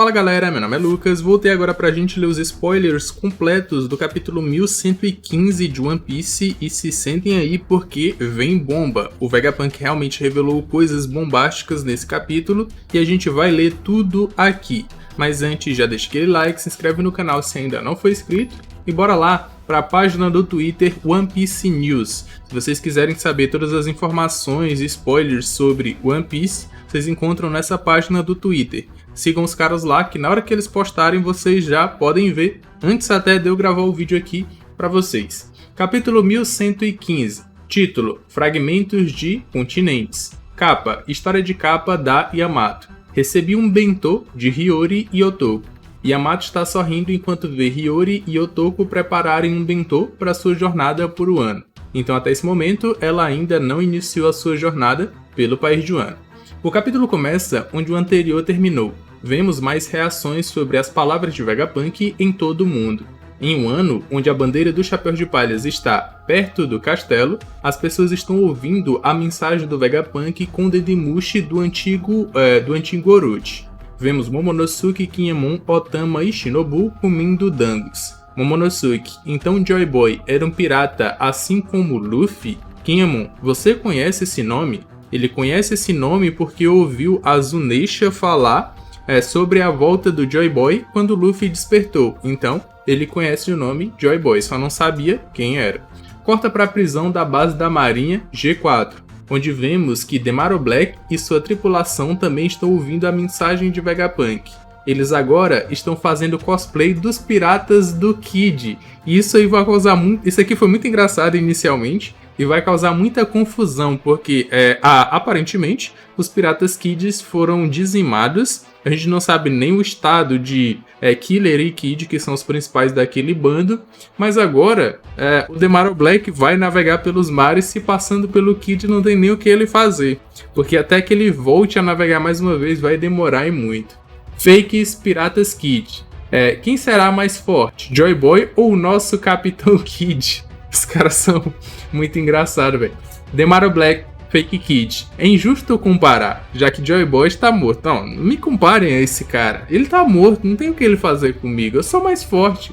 Fala galera, meu nome é Lucas, voltei agora pra gente ler os spoilers completos do capítulo 1115 de One Piece e se sentem aí porque vem bomba. O Vegapunk realmente revelou coisas bombásticas nesse capítulo e a gente vai ler tudo aqui. Mas antes, já deixa aquele like, se inscreve no canal se ainda não for inscrito e bora lá para a página do Twitter One Piece News. Se vocês quiserem saber todas as informações e spoilers sobre One Piece, vocês encontram nessa página do Twitter. Sigam os caras lá que na hora que eles postarem vocês já podem ver, antes até de eu gravar o vídeo aqui para vocês. Capítulo 1115, título: Fragmentos de Continentes. Capa: História de capa da Yamato. Recebi um bentô de Hiyori e Otoko. Yamato está sorrindo enquanto vê Hiyori e Otoko prepararem um bentô para sua jornada por Wano. Então até esse momento ela ainda não iniciou a sua jornada pelo país de Wano. O capítulo começa onde o anterior terminou. Vemos mais reações sobre as palavras de Vegapunk em todo o mundo. Em Wano, onde a bandeira do Chapéu de Palhas está perto do castelo, as pessoas estão ouvindo a mensagem do Vegapunk com o Dendemushi do antigo Orochi. Vemos Momonosuke, Kinemon, Otama e Shinobu comendo dangos. Momonosuke: então Joy Boy era um pirata assim como Luffy? Kinemon: você conhece esse nome? Ele conhece esse nome porque ouviu a Zunisha falar sobre a volta do Joy Boy quando Luffy despertou. Então, ele conhece o nome Joy Boy, só não sabia quem era. Corta para a prisão da base da Marinha G4, onde vemos que Demaro Black e sua tripulação também estão ouvindo a mensagem de Vegapunk. Eles agora estão fazendo cosplay dos piratas do Kid. E isso aí vai causar muito... Isso aqui foi muito engraçado inicialmente e vai causar muita confusão, porque aparentemente os piratas Kids foram dizimados. A gente não sabe nem o estado de Killer e Kid, que são os principais daquele bando. Mas agora o Demaro Black vai navegar pelos mares, se passando pelo Kid não tem nem o que ele fazer. Porque até que ele volte a navegar mais uma vez vai demorar e muito. Fakes Piratas Kid. Quem será mais forte? Joy Boy ou o nosso Capitão Kid? Os caras são muito engraçados, velho. Demaro Black, Fake Kid. É injusto comparar, já que Joy Boy está morto. Não me comparem a esse cara. Ele tá morto, não tem o que ele fazer comigo. Eu sou mais forte.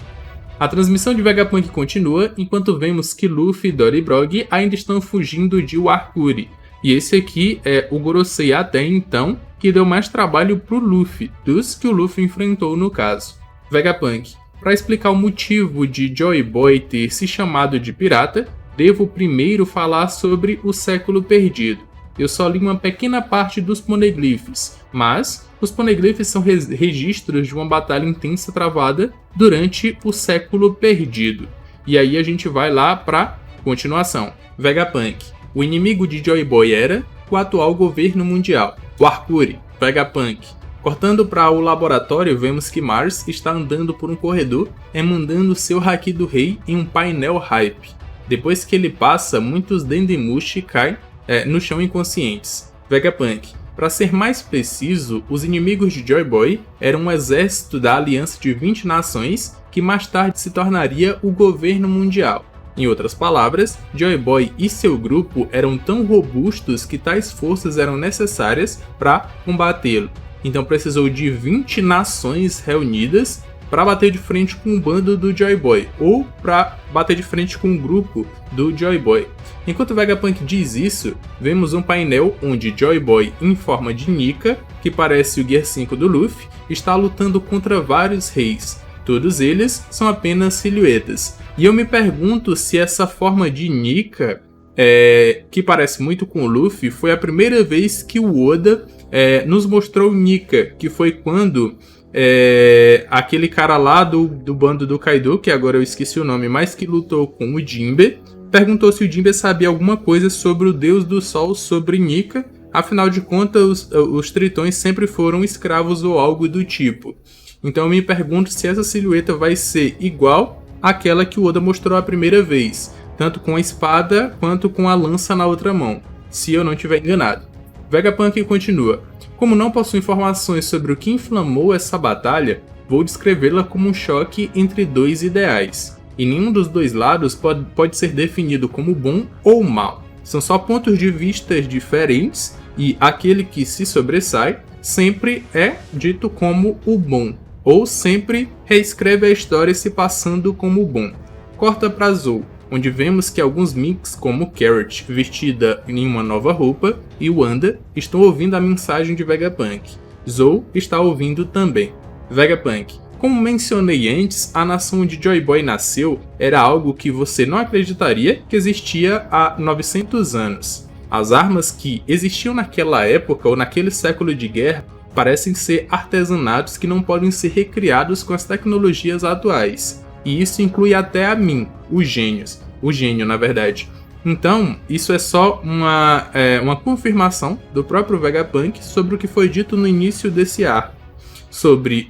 A transmissão de Vegapunk continua, enquanto vemos que Luffy, Dory e Brog ainda estão fugindo de Warkuri. E esse aqui é o Gorosei até então, que deu mais trabalho pro Luffy, dos que o Luffy enfrentou no caso. Vegapunk: para explicar o motivo de Joy Boy ter se chamado de pirata, devo primeiro falar sobre o século perdido. Eu só li uma pequena parte dos poneglyphs, mas os poneglyphs são registros de uma batalha intensa travada durante o século perdido. E aí a gente vai lá pra continuação. Vegapunk: o inimigo de Joy Boy era o atual governo mundial, Warkuri. Vegapunk: cortando para o laboratório, vemos que Mars está andando por um corredor, emanando seu haki do rei em um painel hype. Depois que ele passa, muitos Dendemushi caem no chão inconscientes. Vegapunk: para ser mais preciso, os inimigos de Joy Boy eram um exército da aliança de 20 nações que mais tarde se tornaria o governo mundial. Em outras palavras, Joy Boy e seu grupo eram tão robustos que tais forças eram necessárias para combatê-lo. Então precisou de 20 nações reunidas para bater de frente com o bando do Joy Boy, ou para bater de frente com o grupo do Joy Boy. Enquanto Vegapunk diz isso, vemos um painel onde Joy Boy, em forma de Nika, que parece o Gear 5 do Luffy, está lutando contra vários reis. Todos eles são apenas silhuetas. E eu me pergunto se essa forma de Nika, que parece muito com o Luffy, foi a primeira vez que o Oda nos mostrou Nika, que foi quando aquele cara lá do bando do Kaido, que agora eu esqueci o nome, mas que lutou com o Jinbe, perguntou se o Jinbe sabia alguma coisa sobre o Deus do Sol, sobre Nika. Afinal de contas, os tritões sempre foram escravos ou algo do tipo. Então eu me pergunto se essa silhueta vai ser igual àquela que o Oda mostrou a primeira vez, tanto com a espada quanto com a lança na outra mão, se eu não estiver enganado. Vegapunk continua: como não possuo informações sobre o que inflamou essa batalha, vou descrevê-la como um choque entre dois ideais. E nenhum dos dois lados pode ser definido como bom ou mal. São só pontos de vista diferentes e aquele que se sobressai sempre é dito como o bom, ou sempre reescreve a história se passando como o bom. Corta para Zou, onde vemos que alguns Minks, como Carrot, vestida em uma nova roupa, e Wanda estão ouvindo a mensagem de Vegapunk. Zou está ouvindo também. Vegapunk: como mencionei antes, a nação onde Joy Boy nasceu era algo que você não acreditaria que existia há 900 anos. As armas que existiam naquela época ou naquele século de guerra parecem ser artesanatos que não podem ser recriados com as tecnologias atuais. E isso inclui até a mim, o gênio na verdade. Então, isso é só uma confirmação do próprio Vegapunk sobre o que foi dito no início desse arco, sobre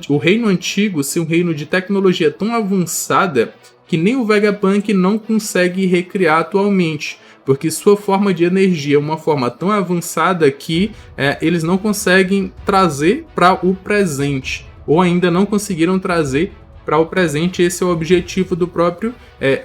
o reino antigo ser um reino de tecnologia tão avançada que nem o Vegapunk não consegue recriar atualmente, porque sua forma de energia é uma forma tão avançada que eles não conseguem trazer para o presente, ou ainda não conseguiram trazer para o presente. Esse é o objetivo do próprio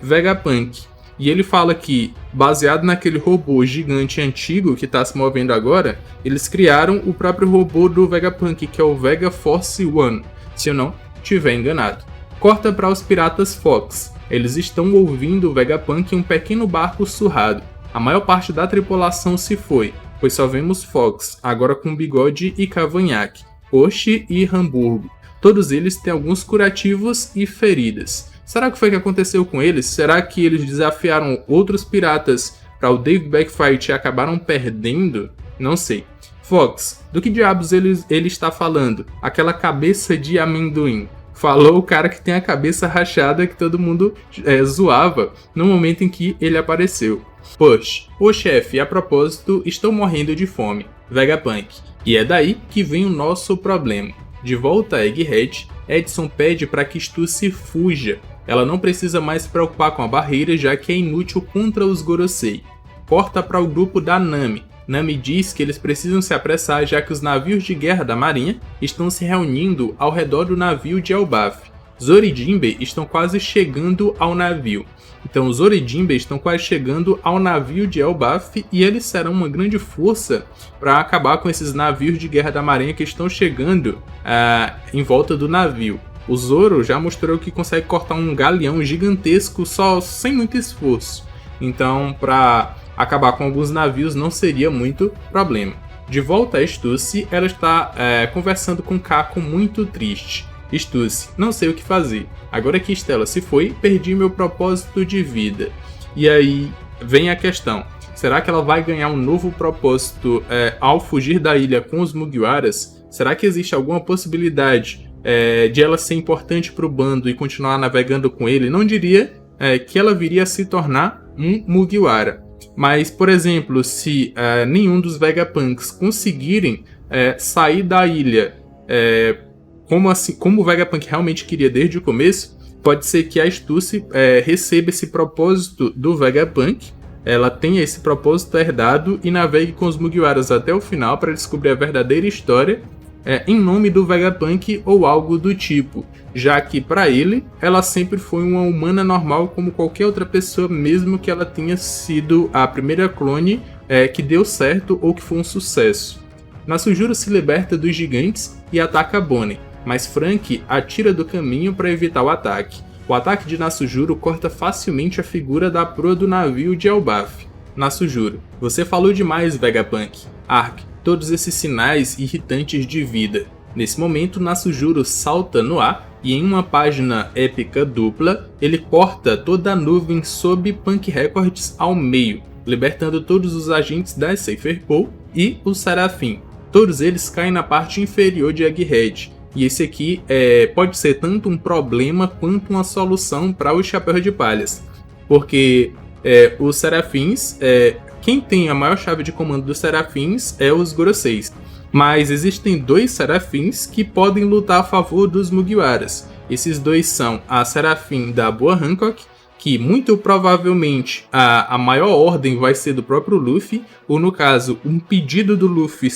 Vegapunk. E ele fala que, baseado naquele robô gigante antigo que está se movendo agora, eles criaram o próprio robô do Vegapunk, que é o Vega Force One, se eu não estiver enganado. Corta para os piratas Fox. Eles estão ouvindo o Vegapunk em um pequeno barco surrado. A maior parte da tripulação se foi, pois só vemos Fox, agora com bigode e cavanhaque, Oshi e Hamburgo. Todos eles têm alguns curativos e feridas. Será que foi o que aconteceu com eles? Será que eles desafiaram outros piratas para o Dave Backfight e acabaram perdendo? Não sei. Fox, do que diabos ele está falando? Aquela cabeça de amendoim. Falou o cara que tem a cabeça rachada que todo mundo zoava no momento em que ele apareceu. Push, ô chefe, a propósito, estou morrendo de fome. Vegapunk. E é daí que vem o nosso problema. De volta a Egghead, Edson pede para que Stussy fuja. Ela não precisa mais se preocupar com a barreira, já que é inútil contra os Gorosei. Corta para o grupo da Nami. Nami diz que eles precisam se apressar, já que os navios de guerra da marinha estão se reunindo ao redor do navio de Elbaf. Zoro e Jinbei estão quase chegando ao navio. Então Zoro e Jinbei estão quase chegando ao navio de Elbaf e eles serão uma grande força para acabar com esses navios de guerra da marinha que estão chegando em volta do navio. O Zoro já mostrou que consegue cortar um galeão gigantesco só sem muito esforço. Então, para acabar com alguns navios não seria muito problema. De volta a Stussy, ela está conversando com Kako muito triste. Stussy, não sei o que fazer. Agora que Stella se foi, perdi meu propósito de vida. E aí vem a questão. Será que ela vai ganhar um novo propósito ao fugir da ilha com os Mugiwaras? Será que existe alguma possibilidade de ela ser importante para o bando e continuar navegando com ele? Não diria que ela viria a se tornar um Mugiwara. Mas, por exemplo, se nenhum dos Vegapunks conseguirem sair da ilha como o Vegapunk realmente queria desde o começo, pode ser que a Stussy receba esse propósito do Vegapunk, ela tenha esse propósito herdado e navegue com os Mugiwaras até o final para descobrir a verdadeira história em nome do Vegapunk ou algo do tipo, já que para ele, ela sempre foi uma humana normal como qualquer outra pessoa, mesmo que ela tenha sido a primeira clone que deu certo ou que foi um sucesso. Nasujuro se liberta dos gigantes e ataca Bonnie, mas Franky atira do caminho para evitar o ataque. O ataque de Nasujuro corta facilmente a figura da proa do navio de Elbaf. Nasujuro: você falou demais, Vegapunk. Ark, todos esses sinais irritantes de vida. Nesse momento, Nasujuro salta no ar e em uma página épica dupla, ele corta toda a nuvem sob Punk Records ao meio, libertando todos os agentes da Cypher Pool e o Seraphim. Todos eles caem na parte inferior de Egghead. E esse aqui pode ser tanto um problema quanto uma solução para os Chapéus de Palhas. Porque os Serafins, quem tem a maior chave de comando dos Serafins é os Goroseis. Mas existem dois Serafins que podem lutar a favor dos Mugiwaras. Esses dois são a Serafim da Boa Hancock, que muito provavelmente a maior ordem vai ser do próprio Luffy, ou no caso, um pedido do Luffy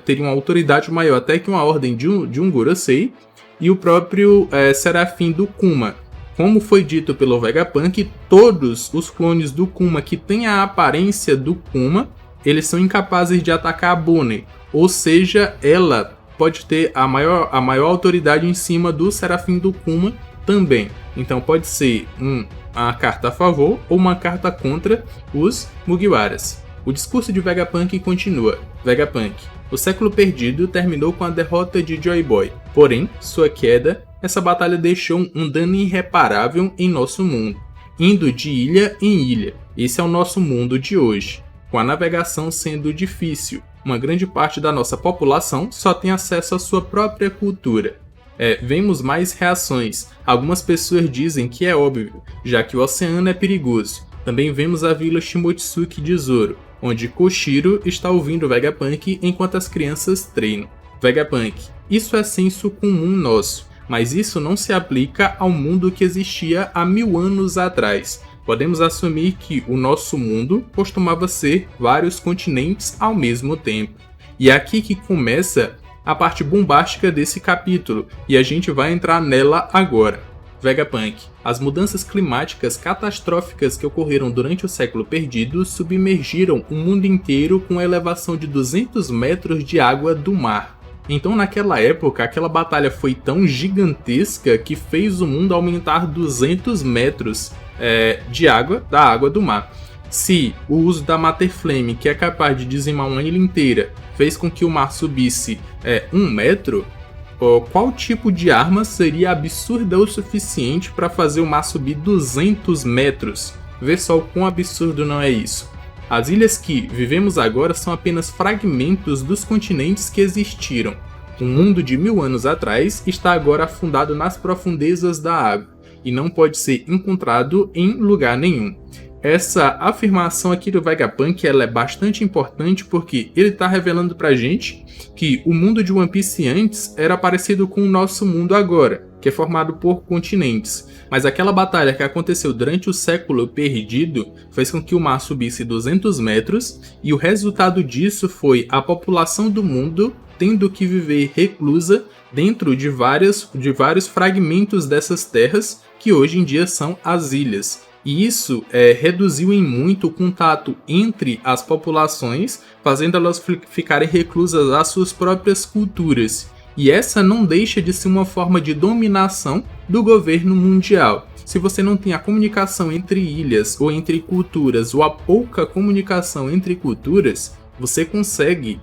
teria uma autoridade maior até que uma ordem de um Gorosei, e o próprio Serafim do Kuma. Como foi dito pelo Vegapunk, todos os clones do Kuma que têm a aparência do Kuma, eles são incapazes de atacar a Bonnie, ou seja, ela pode ter a maior autoridade em cima do Serafim do Kuma também. Então pode ser uma carta a favor ou uma carta contra os Mugiwaras. O discurso de Vegapunk continua. Vegapunk. O século perdido terminou com a derrota de Joy Boy. Porém, sua queda, essa batalha deixou um dano irreparável em nosso mundo, indo de ilha em ilha. Esse é o nosso mundo de hoje, com a navegação sendo difícil. Uma grande parte da nossa população só tem acesso à sua própria cultura. Vemos mais reações. Algumas pessoas dizem que é óbvio, já que o oceano é perigoso. Também vemos a vila Shimotsuki de Zoro, onde Koshiro está ouvindo Vegapunk enquanto as crianças treinam. Vegapunk, isso é senso comum nosso, mas isso não se aplica ao mundo que existia há 1000 anos atrás. Podemos assumir que o nosso mundo costumava ser vários continentes ao mesmo tempo. E é aqui que começa a parte bombástica desse capítulo, e a gente vai entrar nela agora. Vegapunk. As mudanças climáticas catastróficas que ocorreram durante o século perdido submergiram o mundo inteiro com a elevação de 200 metros de água do mar. Então naquela época, aquela batalha foi tão gigantesca que fez o mundo aumentar 200 metros da água do mar. Se o uso da Mater Flame, que é capaz de dizimar uma ilha inteira, fez com que o mar subisse 1 metro, qual tipo de arma seria absurda o suficiente para fazer o mar subir 200 metros? Vê só o quão absurdo não é isso. As ilhas que vivemos agora são apenas fragmentos dos continentes que existiram. O mundo de 1000 anos atrás está agora afundado nas profundezas da água e não pode ser encontrado em lugar nenhum. Essa afirmação aqui do Vegapunk ela é bastante importante porque ele está revelando pra gente que o mundo de One Piece antes era parecido com o nosso mundo agora, que é formado por continentes. Mas aquela batalha que aconteceu durante o século perdido fez com que o mar subisse 200 metros e o resultado disso foi a população do mundo tendo que viver reclusa dentro de vários fragmentos dessas terras que hoje em dia são as ilhas. E isso reduziu em muito o contato entre as populações, fazendo elas ficarem reclusas às suas próprias culturas. E essa não deixa de ser uma forma de dominação do governo mundial. Se você não tem a comunicação entre ilhas ou entre culturas, ou a pouca comunicação entre culturas, você consegue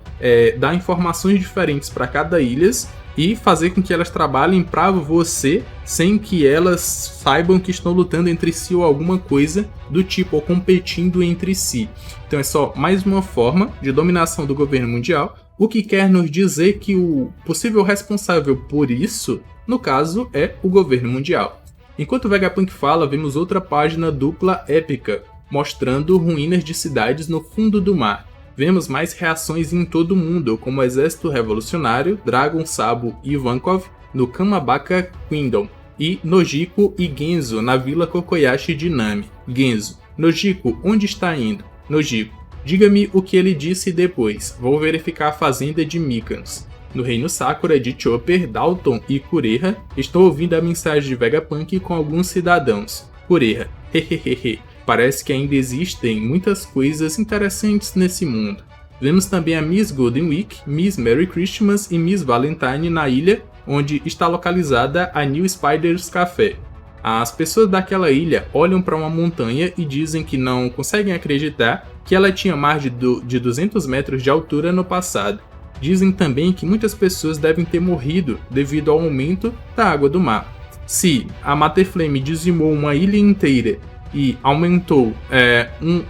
dar informações diferentes para cada ilha e fazer com que elas trabalhem para você sem que elas saibam que estão lutando entre si ou alguma coisa do tipo, ou competindo entre si. Então é só mais uma forma de dominação do governo mundial, o que quer nos dizer que o possível responsável por isso, no caso, é o governo mundial. Enquanto o Vegapunk fala, vemos outra página dupla épica, mostrando ruínas de cidades no fundo do mar. Vemos mais reações em todo o mundo, como o Exército Revolucionário, Dragon, Sabo e Ivankov no Kamabaka Kingdom, e Nojiko e Genzo na Vila Kokoyashi de Nami. Genzo: Nojiko, onde está indo? Nojiko: diga-me o que ele disse depois, vou verificar a fazenda de Mikans. No Reino Sakura de Chopper, Dalton e Kureha estão ouvindo a mensagem de Vegapunk com alguns cidadãos. Kureha: hehehehe. Parece que ainda existem muitas coisas interessantes nesse mundo. Vemos também a Miss Golden Week, Miss Merry Christmas e Miss Valentine na ilha, onde está localizada a New Spiders Café. As pessoas daquela ilha olham para uma montanha e dizem que não conseguem acreditar que ela tinha mais de 200 metros de altura no passado. Dizem também que muitas pessoas devem ter morrido devido ao aumento da água do mar. Se a Mater Flame dizimou uma ilha inteira e aumentou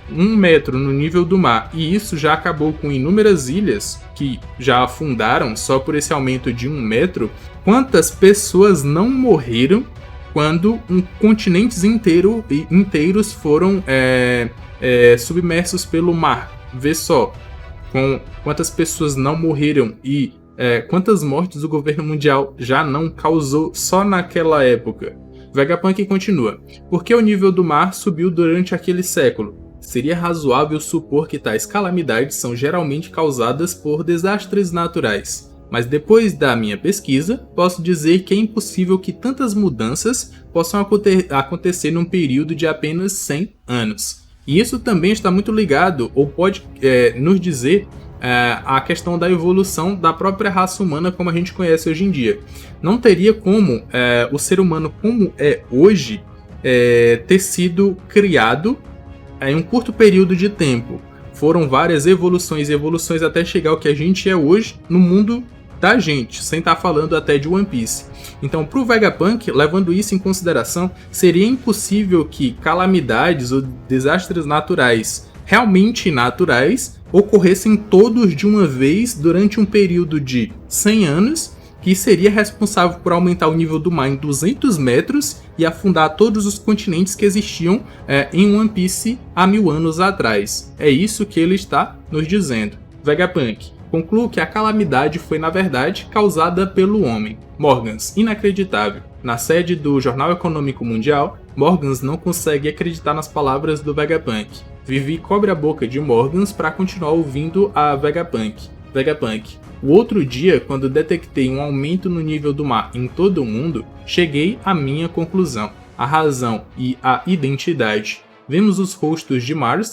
1 metro no nível do mar, e isso já acabou com inúmeras ilhas que já afundaram só por esse aumento de 1 metro, quantas pessoas não morreram quando continentes inteiros foram submersos pelo mar? Vê só quantas pessoas não morreram e quantas mortes o governo mundial já não causou só naquela época. Vegapunk continua. Por que o nível do mar subiu durante aquele século? Seria razoável supor que tais calamidades são geralmente causadas por desastres naturais. Mas depois da minha pesquisa, posso dizer que é impossível que tantas mudanças possam acontecer num período de apenas 100 anos. E isso também está muito ligado, ou pode nos dizer, a questão da evolução da própria raça humana como a gente conhece hoje em dia. Não teria como o ser humano como é hoje ter sido criado em um curto período de tempo. Foram várias evoluções e evoluções até chegar ao que a gente é hoje no mundo da gente, sem estar falando até de One Piece. Então, para o Vegapunk, levando isso em consideração, seria impossível que calamidades ou desastres naturais realmente naturais ocorressem todos de uma vez durante um período de 100 anos, que seria responsável por aumentar o nível do mar em 200 metros e afundar todos os continentes que existiam em One Piece há 1000 anos atrás. É isso que ele está nos dizendo. Vegapunk: concluo que a calamidade foi, na verdade, causada pelo homem. Morgans: inacreditável. Na sede do Jornal Econômico Mundial, Morgans não consegue acreditar nas palavras do Vegapunk. Vivi cobre a boca de Morgans para continuar ouvindo a Vegapunk. Vegapunk: o outro dia, quando detectei um aumento no nível do mar em todo o mundo, cheguei à minha conclusão: a razão e a identidade. Vemos os rostos de Mars,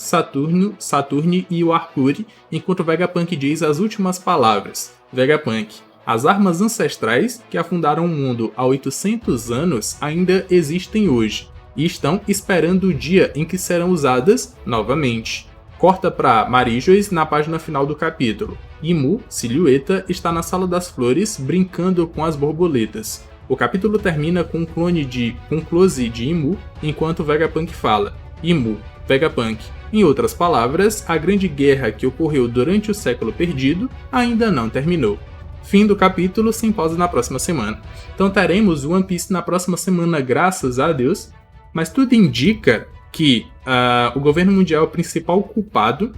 Saturne e o Arcuri, enquanto Vegapunk diz as últimas palavras. Vegapunk: as armas ancestrais que afundaram o mundo há 800 anos ainda existem hoje, e estão esperando o dia em que serão usadas novamente. Corta para Marie-Joyce na página final do capítulo. Imu, silhueta, está na Sala das Flores brincando com as borboletas. O capítulo termina com um close de Imu, enquanto Vegapunk fala: Imu, Vegapunk. Em outras palavras, a grande guerra que ocorreu durante o século perdido ainda não terminou. Fim do capítulo, sem pausa na próxima semana. Então teremos One Piece na próxima semana, graças a Deus, mas tudo indica que o governo mundial é o principal culpado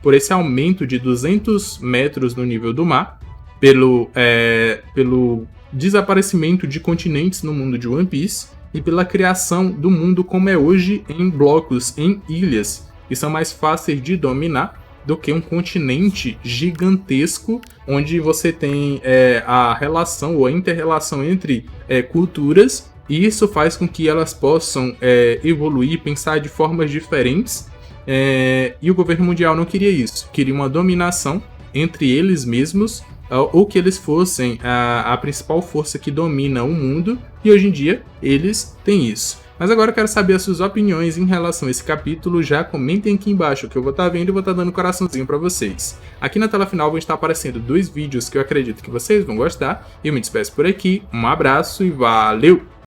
por esse aumento de 200 metros no nível do mar, pelo desaparecimento de continentes no mundo de One Piece e pela criação do mundo como é hoje em blocos, em ilhas, que são mais fáceis de dominar do que um continente gigantesco, onde você tem a relação ou a inter-relação entre culturas, e isso faz com que elas possam evoluir, pensar de formas diferentes, e o governo mundial não queria isso, queria uma dominação entre eles mesmos, ou que eles fossem a principal força que domina o mundo, e hoje em dia eles têm isso. Mas agora eu quero saber as suas opiniões em relação a esse capítulo. Já comentem aqui embaixo que eu vou estar vendo e vou estar dando coraçãozinho pra vocês. Aqui na tela final vão estar aparecendo 2 vídeos que eu acredito que vocês vão gostar. Eu me despeço por aqui, um abraço e valeu!